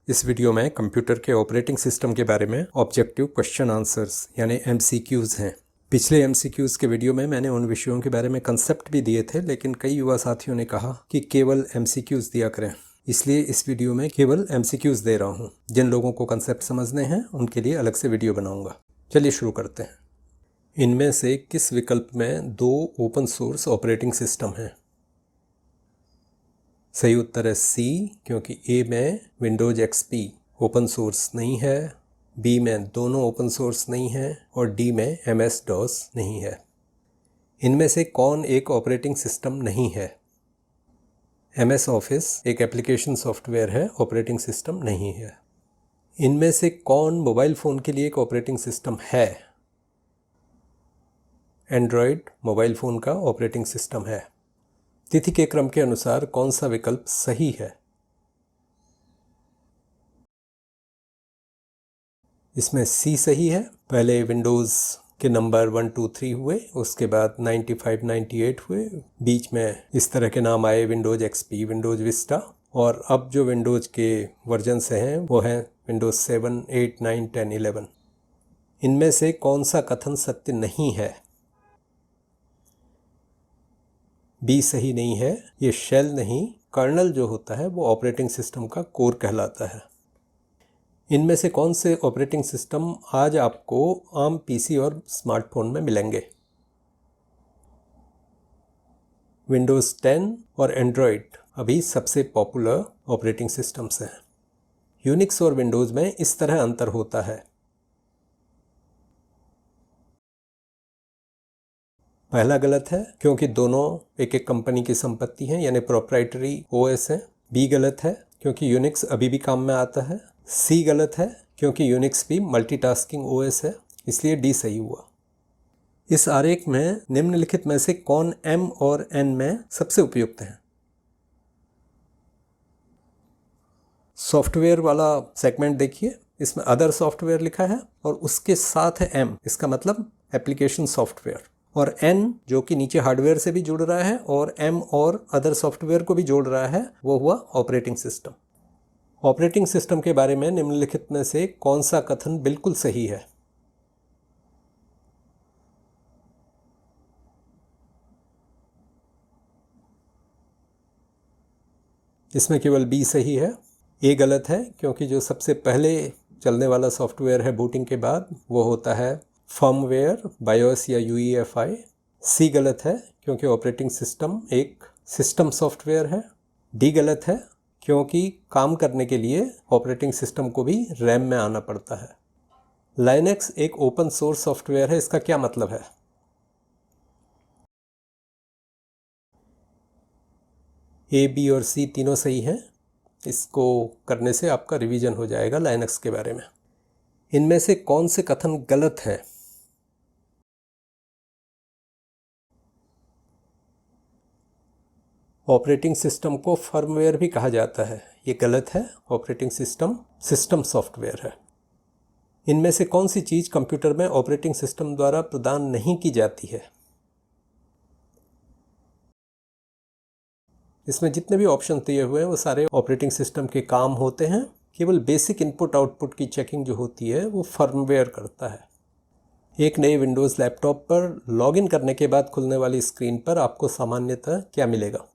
इस वीडियो में कंप्यूटर के ऑपरेटिंग सिस्टम के बारे में ऑब्जेक्टिव क्वेश्चन आंसर्स यानी MCQs हैं। पिछले MCQs के वीडियो में मैंने उन विषयों के बारे में कंसेप्ट भी दिए थे, लेकिन कई युवा साथियों ने कहा कि केवल MCQs दिया करें, इसलिए इस वीडियो में केवल MCQs दे रहा हूँ। जिन लोगों को कंसेप्ट समझने हैं उनके लिए अलग से वीडियो बनाऊँगा। चलिए शुरू करते हैं। इनमें से किस विकल्प में 2 ओपन सोर्स ऑपरेटिंग सिस्टम हैं? सही उत्तर है सी, क्योंकि ए में विंडोज XP ओपन सोर्स नहीं है, बी में दोनों ओपन सोर्स नहीं है और डी में MS-DOS नहीं है। इनमें से कौन एक ऑपरेटिंग सिस्टम नहीं है? MS ऑफिस एक एप्लीकेशन सॉफ्टवेयर है, ऑपरेटिंग सिस्टम नहीं है। इनमें से कौन मोबाइल फ़ोन के लिए एक ऑपरेटिंग सिस्टम है? एंड्रॉयड मोबाइल फ़ोन का ऑपरेटिंग सिस्टम है। तिथि के क्रम के अनुसार कौन सा विकल्प सही है? इसमें सी सही है। पहले विंडोज़ के नंबर 1 2 3 हुए, उसके बाद 95 98 हुए, बीच में इस तरह के नाम आए विंडोज़ XP, विंडोज़ विस्टा, और अब जो विंडोज़ के वर्जन से हैं वो हैं विंडोज़ 7 8 9 10 11। इनमें से कौन सा कथन सत्य नहीं है? बी सही नहीं है। ये शेल नहीं, कर्नल जो होता है वो ऑपरेटिंग सिस्टम का कोर कहलाता है। इनमें से कौन से ऑपरेटिंग सिस्टम आज आपको आम PC और स्मार्टफोन में मिलेंगे? विंडोज़ 10 और एंड्रॉयड अभी सबसे पॉपुलर ऑपरेटिंग सिस्टम्स हैं। यूनिक्स और विंडोज़ में इस तरह अंतर होता है। पहला गलत है, क्योंकि दोनों एक एक कंपनी की संपत्ति हैं, यानी प्रोप्राइटरी OS है। बी गलत है, क्योंकि यूनिक्स अभी भी काम में आता है। सी गलत है, क्योंकि यूनिक्स भी मल्टीटास्किंग OS है, इसलिए डी सही हुआ। इस आरेख में निम्नलिखित में से कौन M और N में सबसे उपयुक्त है? सॉफ्टवेयर वाला सेगमेंट देखिए, इसमें अदर सॉफ्टवेयर लिखा है और उसके साथ है M, इसका मतलब एप्लीकेशन सॉफ्टवेयर, और N जो कि नीचे हार्डवेयर से भी जुड़ रहा है और M और अदर सॉफ्टवेयर को भी जोड़ रहा है, वो हुआ ऑपरेटिंग सिस्टम। ऑपरेटिंग सिस्टम के बारे में निम्नलिखित में से कौन सा कथन बिल्कुल सही है? इसमें केवल बी सही है। ए गलत है, क्योंकि जो सबसे पहले चलने वाला सॉफ्टवेयर है बूटिंग के बाद वो होता है फर्मवेयर, बायोस या UEFI। सी गलत है, क्योंकि ऑपरेटिंग सिस्टम एक सिस्टम सॉफ्टवेयर है। डी गलत है, क्योंकि काम करने के लिए ऑपरेटिंग सिस्टम को भी रैम में आना पड़ता है। लाइनेक्स एक ओपन सोर्स सॉफ्टवेयर है, इसका क्या मतलब है? ए, बी और सी तीनों सही हैं। इसको करने से आपका रिवीजन हो जाएगा लाइनेक्स के बारे में। इनमें से कौन से कथन गलत है? ऑपरेटिंग सिस्टम को फर्मवेयर भी कहा जाता है, ये गलत है। ऑपरेटिंग सिस्टम सिस्टम सॉफ्टवेयर है। इनमें से कौन सी चीज़ कंप्यूटर में ऑपरेटिंग सिस्टम द्वारा प्रदान नहीं की जाती है? इसमें जितने भी ऑप्शन दिए हुए हैं वो सारे ऑपरेटिंग सिस्टम के काम होते हैं। केवल बेसिक इनपुट आउटपुट की चेकिंग जो होती है वो फर्मवेयर करता है। एक नए विंडोज़ लैपटॉप पर लॉगिन करने के बाद खुलने वाली स्क्रीन पर आपको सामान्यतः क्या मिलेगा?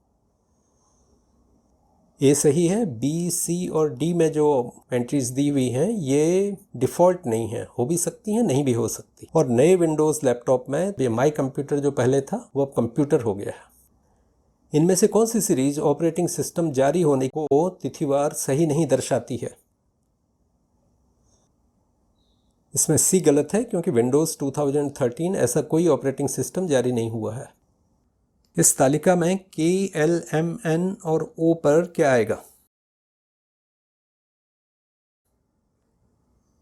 ए सही है। बी, सी और डी में जो एंट्रीज दी हुई हैं ये डिफ़ॉल्ट नहीं है, हो भी सकती हैं, नहीं भी हो सकती। और नए विंडोज़ लैपटॉप में ये माई कंप्यूटर जो पहले था वो अब कंप्यूटर हो गया है। इनमें से कौन सी सीरीज ऑपरेटिंग सिस्टम जारी होने को तिथिवार सही नहीं दर्शाती है? इसमें सी गलत है, क्योंकि विंडोज़ 2013 ऐसा कोई ऑपरेटिंग सिस्टम जारी नहीं हुआ है। इस तालिका में K, L, M, N और O पर क्या आएगा?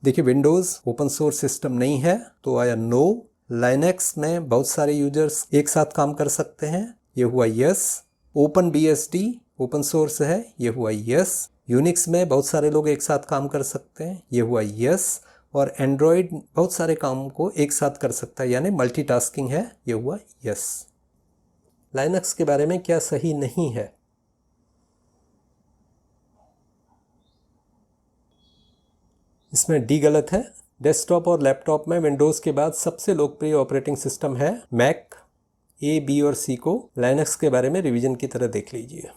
देखिए, विंडोज़ ओपन सोर्स सिस्टम नहीं है तो आया नो। लाइनेक्स में बहुत सारे यूजर्स एक साथ काम कर सकते हैं, ये हुआ yes. Open BSD open source है, ये हुआ यस। यूनिक्स में बहुत सारे लोग एक साथ काम कर सकते हैं, ये हुआ यस। और एंड्रॉयड बहुत सारे काम को एक साथ कर सकता है, यानी मल्टीटास्किंग है, ये हुआ यस। लाइनक्स के बारे में क्या सही नहीं है? इसमें डी गलत है। डेस्कटॉप और लैपटॉप में विंडोज़ के बाद सबसे लोकप्रिय ऑपरेटिंग सिस्टम है मैक। ए, बी और सी को लाइनक्स के बारे में रिवीजन की तरह देख लीजिए।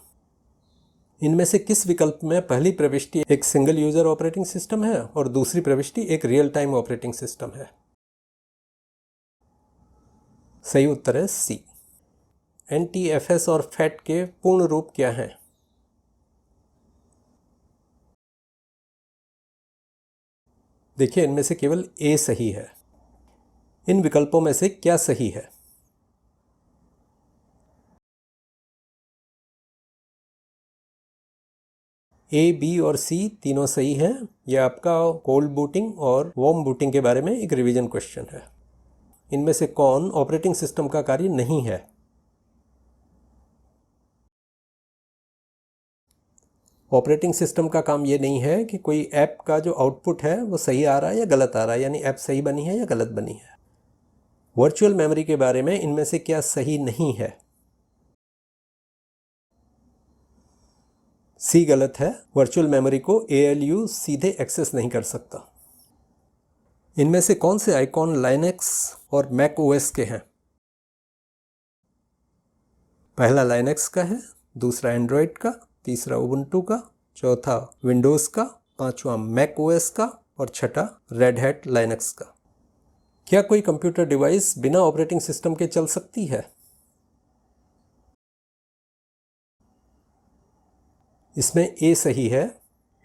इनमें से किस विकल्प में पहली प्रविष्टि एक सिंगल यूजर ऑपरेटिंग सिस्टम है और दूसरी प्रविष्टि एक रियल टाइम ऑपरेटिंग सिस्टम है? सही उत्तर है सी। NTFS और FAT के पूर्ण रूप क्या हैं? देखिए, इनमें से केवल ए सही है। इन विकल्पों में से क्या सही है? ए, बी और सी तीनों सही हैं। यह आपका कोल्ड बूटिंग और वार्म बूटिंग के बारे में एक रिवीजन क्वेश्चन है। इनमें से कौन ऑपरेटिंग सिस्टम का कार्य नहीं है? ऑपरेटिंग सिस्टम का काम ये नहीं है कि कोई ऐप का जो आउटपुट है वो सही आ रहा है या गलत आ रहा है, यानी ऐप सही बनी है या गलत बनी है। वर्चुअल मेमोरी के बारे में इनमें से क्या सही नहीं है? सी गलत है। वर्चुअल मेमोरी को ALU सीधे एक्सेस नहीं कर सकता। इनमें से कौन से आइकॉन लाइनक्स और मैक OS के हैं? पहला लाइनक्स का है, दूसरा एंड्रॉयड का, तीसरा उबुंटू का, चौथा विंडोज़ का, पांचवा मैक OS का और छठा रेड हैट लाइनक्स का। क्या कोई कंप्यूटर डिवाइस बिना ऑपरेटिंग सिस्टम के चल सकती है? इसमें ए सही है।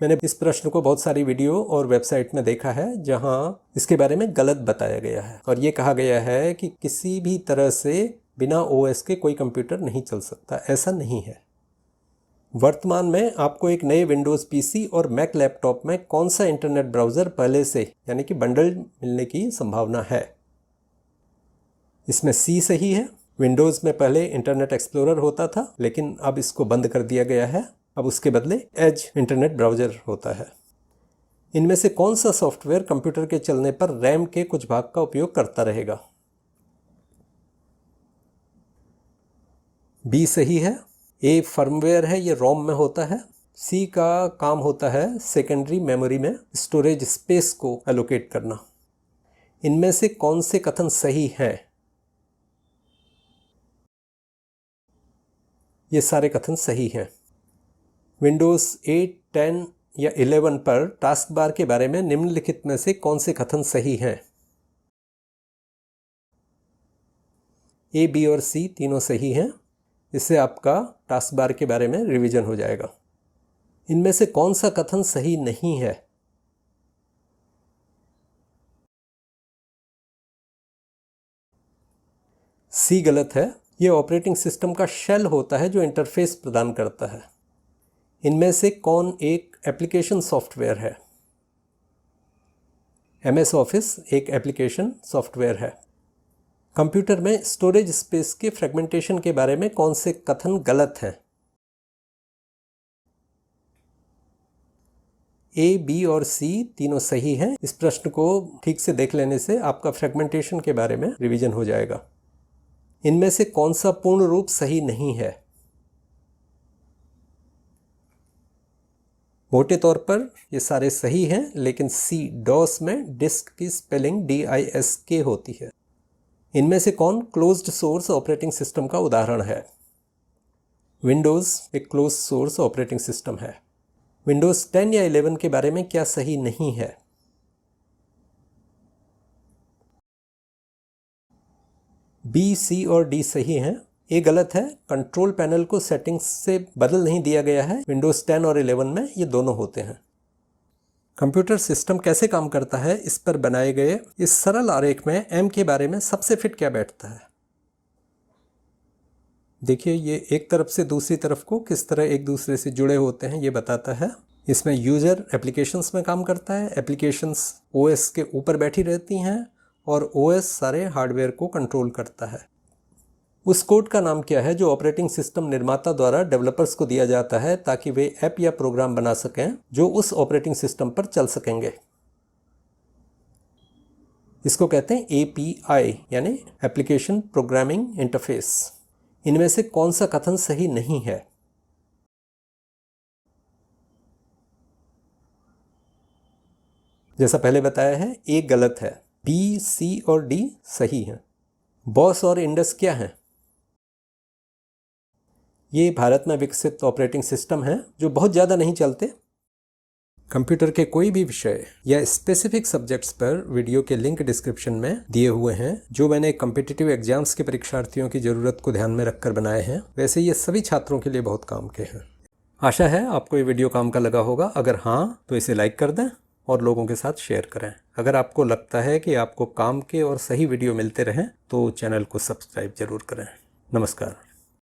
मैंने इस प्रश्न को बहुत सारी वीडियो और वेबसाइट में देखा है जहां इसके बारे में गलत बताया गया है और ये कहा गया है कि किसी भी तरह से बिना OS के कोई कंप्यूटर नहीं चल सकता। ऐसा नहीं है। वर्तमान में आपको एक नए विंडोज़ PC और मैक लैपटॉप में कौन सा इंटरनेट ब्राउज़र पहले से यानी कि बंडल मिलने की संभावना है? इसमें सी सही है। विंडोज़ में पहले इंटरनेट एक्सप्लोरर होता था, लेकिन अब इसको बंद कर दिया गया है। अब उसके बदले एज इंटरनेट ब्राउज़र होता है। इनमें से कौन सा सॉफ्टवेयर कंप्यूटर के चलने पर रैम के कुछ भाग का उपयोग करता रहेगा? बी सही है। ए फर्मवेयर है, ये रोम में होता है। सी का काम होता है सेकेंडरी मेमोरी में स्टोरेज स्पेस को एलोकेट करना। इनमें से कौन से कथन सही हैं? ये सारे कथन सही हैं। विंडोज़ 8, 10 या 11 पर टास्क बार के बारे में निम्नलिखित में से कौन से कथन सही हैं? ए, बी और सी तीनों सही हैं। इससे आपका टास्क बार के बारे में रिवीजन हो जाएगा। इनमें से कौन सा कथन सही नहीं है? सी गलत है। यह ऑपरेटिंग सिस्टम का शेल होता है जो इंटरफेस प्रदान करता है। इनमें से कौन एक एप्लीकेशन सॉफ्टवेयर है? MS ऑफिस एक एप्लीकेशन सॉफ्टवेयर है। कंप्यूटर में स्टोरेज स्पेस के फ्रेगमेंटेशन के बारे में कौन से कथन गलत हैं? ए, बी और सी तीनों सही हैं। इस प्रश्न को ठीक से देख लेने से आपका फ्रेगमेंटेशन के बारे में रिवीजन हो जाएगा। इनमें से कौन सा पूर्ण रूप सही नहीं है? मोटे तौर पर ये सारे सही हैं, लेकिन सी डॉस में डिस्क की स्पेलिंग DISK होती है। इनमें से कौन क्लोज्ड सोर्स ऑपरेटिंग सिस्टम का उदाहरण है? विंडोज़ एक क्लोज सोर्स ऑपरेटिंग सिस्टम है। विंडोज़ 10 या 11 के बारे में क्या सही नहीं है? बी, सी और डी सही हैं। ये गलत है। कंट्रोल पैनल को सेटिंग्स से बदल नहीं दिया गया है। विंडोज़ 10 और 11 में ये दोनों होते हैं। कंप्यूटर सिस्टम कैसे काम करता है, इस पर बनाए गए इस सरल आरेख में M के बारे में सबसे फिट क्या बैठता है? देखिए, ये एक तरफ से दूसरी तरफ को किस तरह एक दूसरे से जुड़े होते हैं ये बताता है। इसमें यूज़र एप्लीकेशंस में काम करता है। एप्लीकेशंस OS के ऊपर बैठी रहती हैं और OS सारे हार्डवेयर को कंट्रोल करता है। उस कोड का नाम क्या है जो ऑपरेटिंग सिस्टम निर्माता द्वारा डेवलपर्स को दिया जाता है ताकि वे ऐप या प्रोग्राम बना सकें जो उस ऑपरेटिंग सिस्टम पर चल सकेंगे? इसको कहते हैं API यानी एप्लीकेशन प्रोग्रामिंग इंटरफेस। इनमें से कौन सा कथन सही नहीं है? जैसा पहले बताया है, ए गलत है, बी, सी और डी सही है। बॉस और इंडस क्या है? ये भारत में विकसित ऑपरेटिंग सिस्टम है जो बहुत ज़्यादा नहीं चलते। कंप्यूटर के कोई भी विषय या स्पेसिफिक सब्जेक्ट्स पर वीडियो के लिंक डिस्क्रिप्शन में दिए हुए हैं, जो मैंने कॉम्पिटिटिव एग्जाम्स के परीक्षार्थियों की ज़रूरत को ध्यान में रखकर बनाए हैं। वैसे ये सभी छात्रों के लिए बहुत काम के हैं। आशा है आपको ये वीडियो काम का लगा होगा। अगर हाँ तो इसे लाइक कर दें और लोगों के साथ शेयर करें। अगर आपको लगता है कि आपको काम के और सही वीडियो मिलते रहें तो चैनल को सब्सक्राइब जरूर करें। नमस्कार।